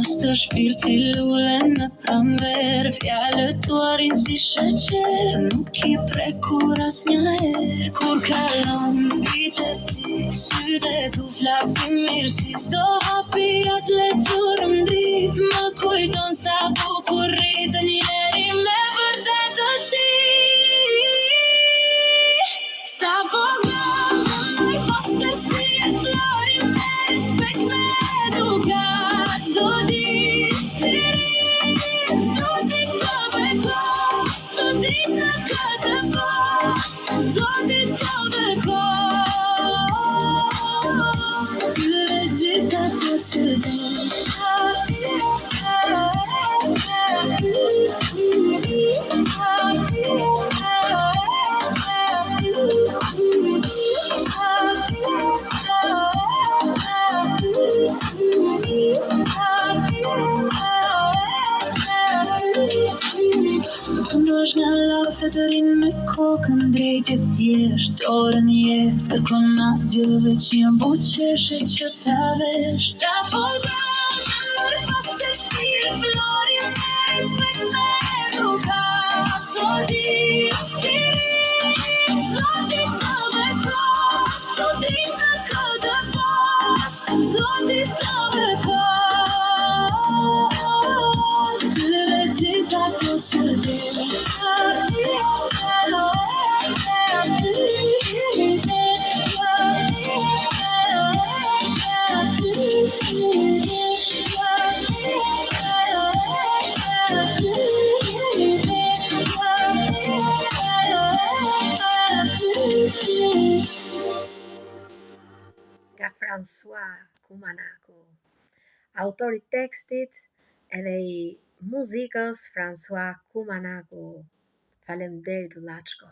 Pas të shpirti lulen në pranver, fjalët tua rin si sheqer, nuk I prekur asnjëherë. Kur kalon mbi qetësi, sytë tu flasin mirë, si çdo hapi atë lecurëm dritë. Më kujton sa bukur rritën njeri me vërtetësi. Sa vogël zemër pas të shpirt, flori me respekt, me edukat, çdo ditë ti ri, Zoti të bekoj, të ditë në këtë botë, Zoti të bekoj, ty e gjitha të që Të ndosh nga lafe të rinë me kokën drejt e thjesht, orën jes, kërkon asgjë veç një buzëqeshje që ta vesh. Sa vogël zemër pas të shpirt, flori me respekt, me edukat, të ditë ti ri, Zoti të bekoj, të ditë në këtë botë, Zoti të bekoj, ty e gjitha të që Nga François Kumanaku, autori I tekstit edhe I muzikës François Kumanaku. Faleminderit vëllaçko.